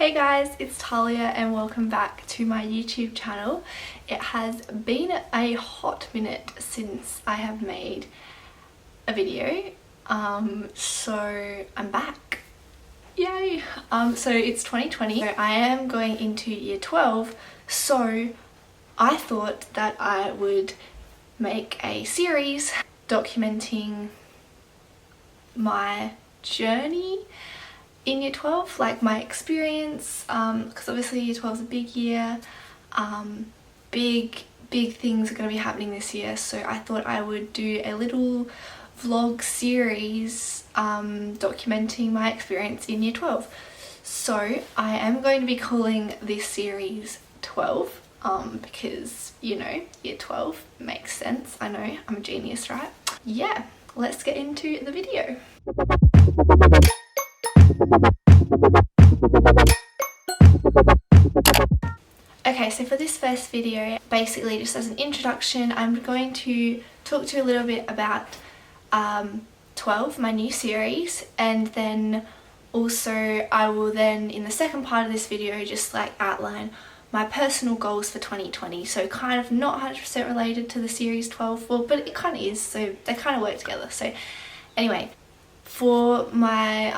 Hey guys, it's Tahlia and welcome back to my YouTube channel. It has been a hot minute since I have made a video, so I'm back. Yay! So it's 2020, so I am going into year 12, so I thought that I would make a series documenting my journey in year 12, like my experience, because obviously year 12 is a big year, big things are going to be happening this year, so I thought I would do a little vlog series documenting my experience in year 12. So I am going to be calling this series 12 because, you know, year 12 makes sense. I know, I'm a genius, right? Yeah, let's get into the video. Okay, so for this first video, basically just as an introduction, I'm going to talk to you a little bit about 12, my new series, and then also I will then in the second part of this video just like outline my personal goals for 2020, so kind of not 100% related to the series 12, well, but it kind of is, so they kind of work together. So anyway, for my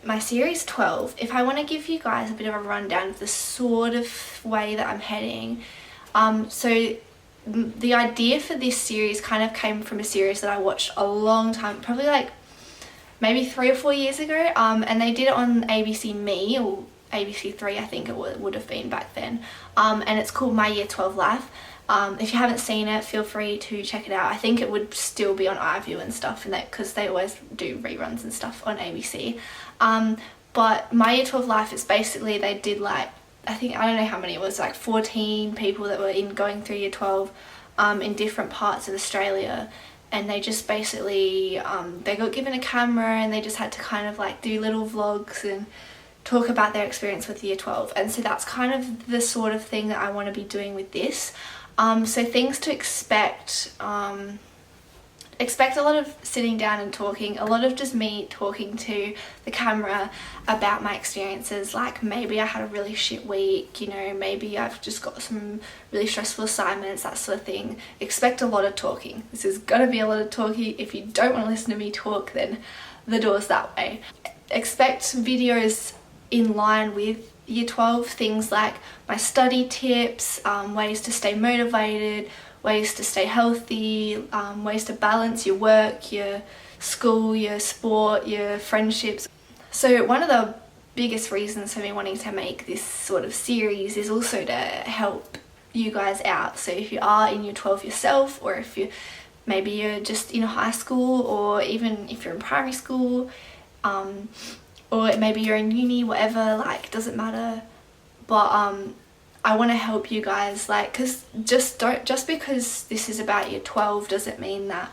my series 12, if I want to give you guys a bit of a rundown of the sort of way that I'm heading, so the idea for this series kind of came from a series that I watched a long time, probably like maybe 3 or 4 years ago, and they did it on ABC Me, or ABC 3 I think it would have been back then, and it's called My Year 12 Life. If you haven't seen it, feel free to check it out. I think it would still be on iView and stuff, and that because they always do reruns and stuff on ABC. But My Year 12 Life is basically, they did like, I think, I don't know how many, it was like 14 people that were going through year 12 in different parts of Australia, and they just basically they got given a camera and they just had to kind of like do little vlogs and talk about their experience with year 12. And so that's kind of the sort of thing that I want to be doing with this. So things to expect, expect a lot of sitting down and talking, a lot of just me talking to the camera about my experiences, like maybe I had a really shit week, you know, maybe I've just got some really stressful assignments, that sort of thing. Expect a lot of talking. This is gonna be a lot of talking. If you don't want to listen to me talk, then the door's that way. Expect videos in line with year 12, things like my study tips, ways to stay motivated, ways to stay healthy, ways to balance your work, your school, your sport, your friendships. So one of the biggest reasons for me wanting to make this sort of series is also to help you guys out. So if you are in year 12 yourself, or if maybe you're just in high school, or even if you're in primary school, or maybe you're in uni, whatever, like, doesn't matter. But I want to help you guys, like, because just because this is about year 12 doesn't mean that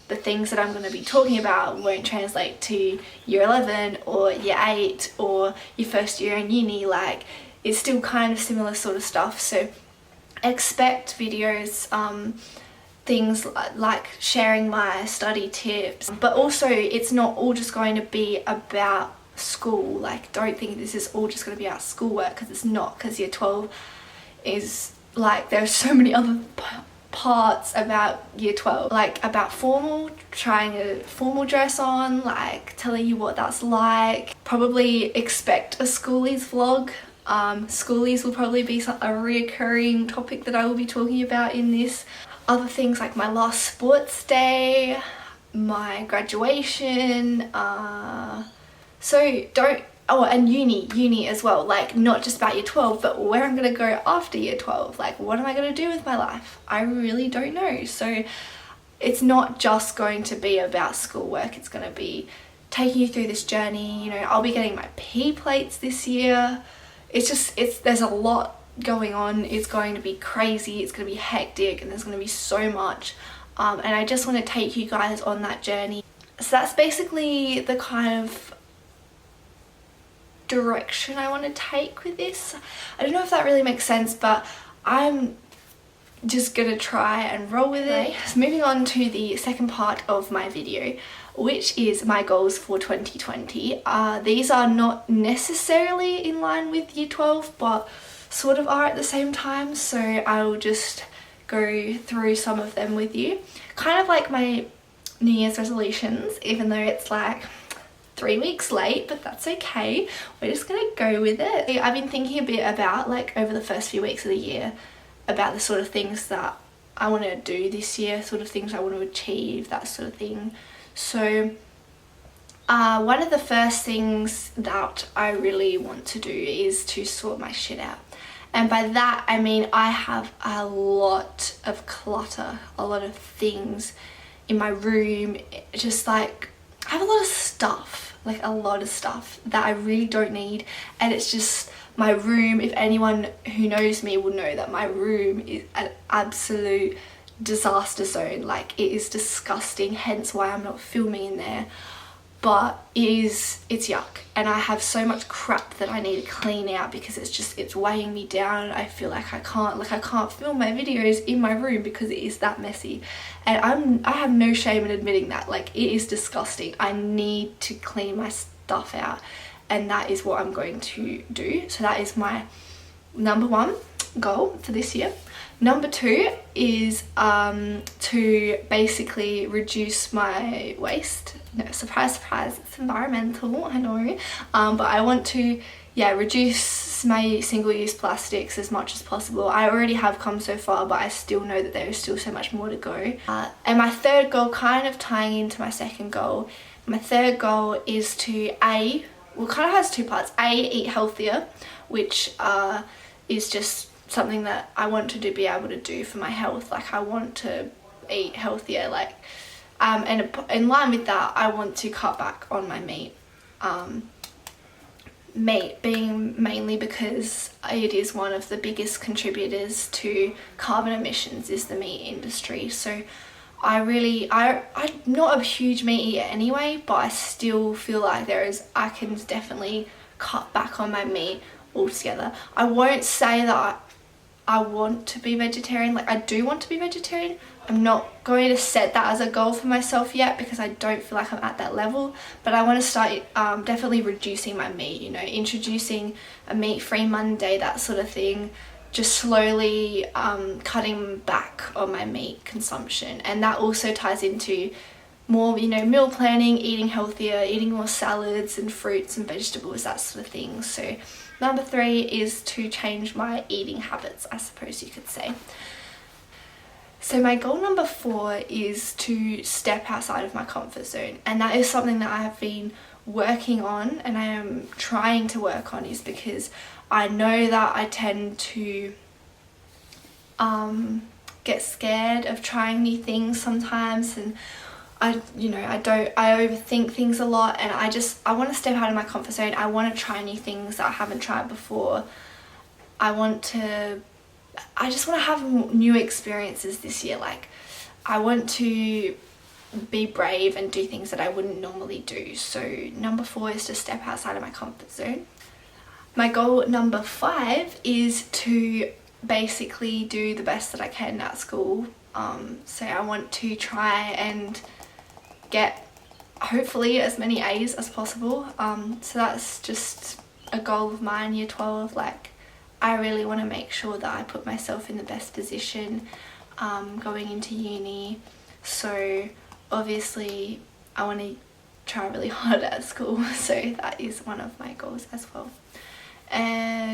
the things that I'm going to be talking about won't translate to year 11 or year 8 or your first year in uni. Like, it's still kind of similar sort of stuff. So expect videos, things like sharing my study tips, but also it's not all just going to be about school. Like, don't think this is all just going to be about schoolwork, because it's not, because year 12 is like, there's so many other parts about year 12, like about trying a formal dress on, like telling you what that's like. Probably expect a schoolies vlog. Schoolies will probably be a reoccurring topic that I will be talking about in this. Other things like my last sports day, my graduation, so don't, oh, and uni as well, like not just about year 12, but where I'm gonna go after year 12, like what am I gonna do with my life? I really don't know. So it's not just going to be about schoolwork, it's gonna be taking you through this journey. You know, I'll be getting my P plates this year. There's a lot going on. It's going to be crazy, it's going to be hectic, and there's going to be so much, and I just want to take you guys on that journey. So that's basically the kind of direction I want to take with this. I don't know if that really makes sense, but I'm just gonna try and roll with it. So moving on to the second part of my video, which is my goals for 2020. These are not necessarily in line with year 12, but sort of are at the same time, so I will just go through some of them with you. Kind of like my New Year's resolutions, even though it's like 3 weeks late, but that's okay. We're just gonna go with it. I've been thinking a bit about, like, over the first few weeks of the year, about the sort of things that I want to do this year, sort of things I want to achieve, that sort of thing. So one of the first things that I really want to do is to sort my shit out. And by that I mean I have a lot of clutter, a lot of things in my room, just like I have a lot of stuff, like a lot of stuff that I really don't need, and it's just my room. If anyone who knows me will know that my room is an absolute disaster zone. Like, it is disgusting, hence why I'm not filming in there. But it's yuck, and I have so much crap that I need to clean out because it's weighing me down. I feel like I can't film my videos in my room because it is that messy, and I have no shame in admitting that. Like, it is disgusting. I need to clean my stuff out, and that is what I'm going to do. So that is my number one goal for this year. Number two is to basically reduce my waste. No, surprise, surprise, it's environmental, I know. But I want to, reduce my single-use plastics as much as possible. I already have come so far, but I still know that there is still so much more to go. And my third goal, kind of tying into my second goal, my third goal is to kind of has two parts. Eat healthier, which is just something that I want to be able to do for my health. Like, I want to eat healthier, like, and in line with that, I want to cut back on my meat. Meat being mainly because it is one of the biggest contributors to carbon emissions, is the meat industry. So I'm not a huge meat eater anyway, but I still feel like I can definitely cut back on my meat altogether. I won't say that I want to be vegetarian. Like, I do want to be vegetarian. I'm not going to set that as a goal for myself yet because I don't feel like I'm at that level, but I want to start definitely reducing my meat, you know, introducing a meat-free Monday, that sort of thing, just slowly cutting back on my meat consumption. And that also ties into more, you know, meal planning, eating healthier, eating more salads and fruits and vegetables, that sort of thing. So number three is to change my eating habits, I suppose you could say. So my goal number four is to step outside of my comfort zone, and that is something that I have been working on and I am trying to work on, is because I know that I tend to get scared of trying new things sometimes, and I overthink things a lot, and I want to step out of my comfort zone. I want to try new things that I haven't tried before. I just want to have new experiences this year. Like, I want to be brave and do things that I wouldn't normally do. So number four is to step outside of my comfort zone. My goal number five is to basically do the best that I can at school. So I want to try and get hopefully as many A's as possible. So that's just a goal of mine, year 12. Like, I really want to make sure that I put myself in the best position going into uni. So obviously I want to try really hard at school, so that is one of my goals as well.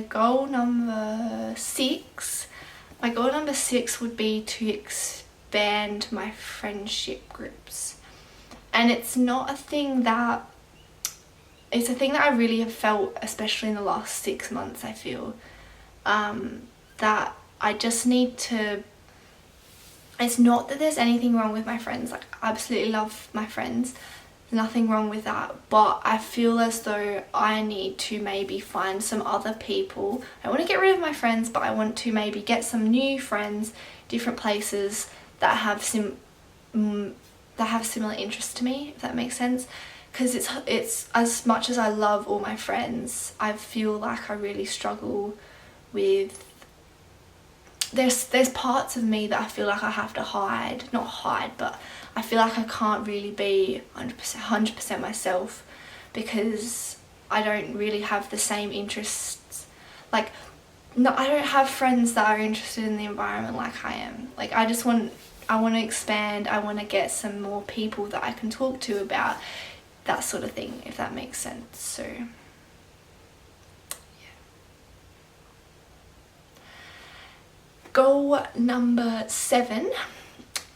Goal number six. My goal number six would be to expand my friendship groups. And it's a thing that I really have felt, especially in the last 6 months, I feel. That I just need to, it's not that there's anything wrong with my friends. Like, I absolutely love my friends, nothing wrong with that, but I feel as though I need to maybe find some other people. I want to get rid of my friends, but I want to maybe get some new friends, different places that have similar interests to me, if that makes sense. Because it's as much as I love all my friends, I feel like I really struggle with there's parts of me that I feel like I have to hide, not hide, but I feel like I can't really be 100% myself, because I don't really have the same interests. Like, no, I don't have friends that are interested in the environment like I am. Like, I want to expand. I want to get some more people that I can talk to about that sort of thing, if that makes sense. So yeah. Goal number 7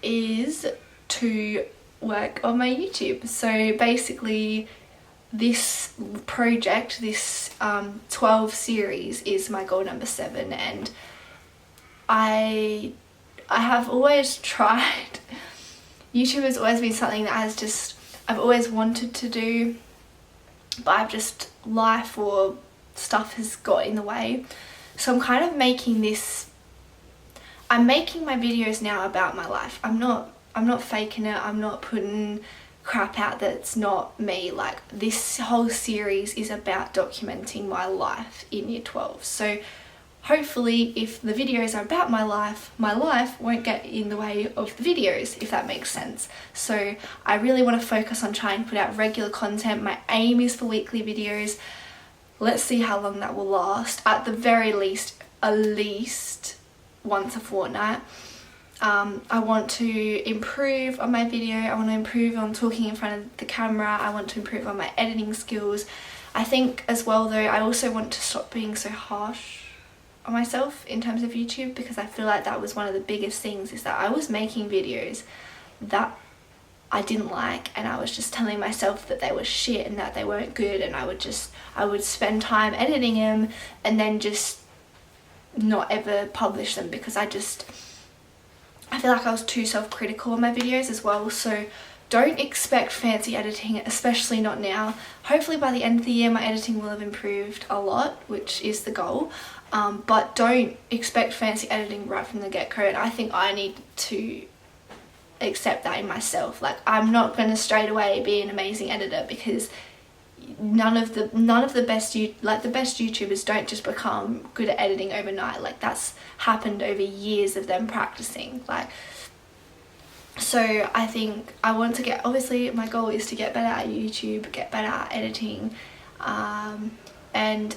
is to work on my YouTube. So basically this project, this 12 series is my goal number 7, and I have always tried. YouTube has always been something that I've always wanted to do, but I've just, life or stuff has got in the way. So I'm kind of making my videos now about my life. I'm not faking it. I'm not putting crap out that's not me. Like, this whole series is about documenting my life in year 12. So hopefully if the videos are about my life won't get in the way of the videos, if that makes sense. So I really want to focus on trying to put out regular content. My aim is for weekly videos. Let's see how long that will last. At the very least, at least once a fortnight. I want to improve on my video. I want to improve on talking in front of the camera. I want to improve on my editing skills. I think as well though, I also want to stop being so harsh on myself in terms of YouTube, because I feel like that was one of the biggest things, is that I was making videos that I didn't like, and I was just telling myself that they were shit and that they weren't good, and I would spend time editing them and then just not ever publish them, because I feel like I was too self-critical in my videos as well. So don't expect fancy editing, especially not now. Hopefully by the end of the year my editing will have improved a lot, which is the goal. But don't expect fancy editing right from the get-go, and I think I need to accept that in myself. Like, I'm not going to straight away be an amazing editor, because none of the best YouTubers don't just become good at editing overnight. Like, that's happened over years of them practicing. Like, so I think I want to get, obviously my goal is to get better at YouTube, get better at editing, and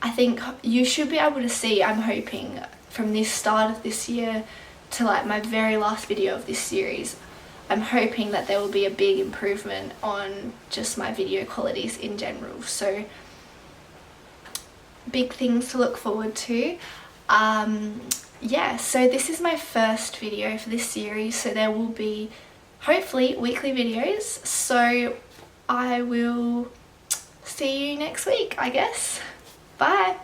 I think you should be able to see, I'm hoping, from this start of this year to like my very last video of this series, I'm hoping that there will be a big improvement on just my video qualities in general. So big things to look forward to. Yeah, so this is my first video for this series, so there will be hopefully weekly videos. So I will see you next week, I guess. Bye!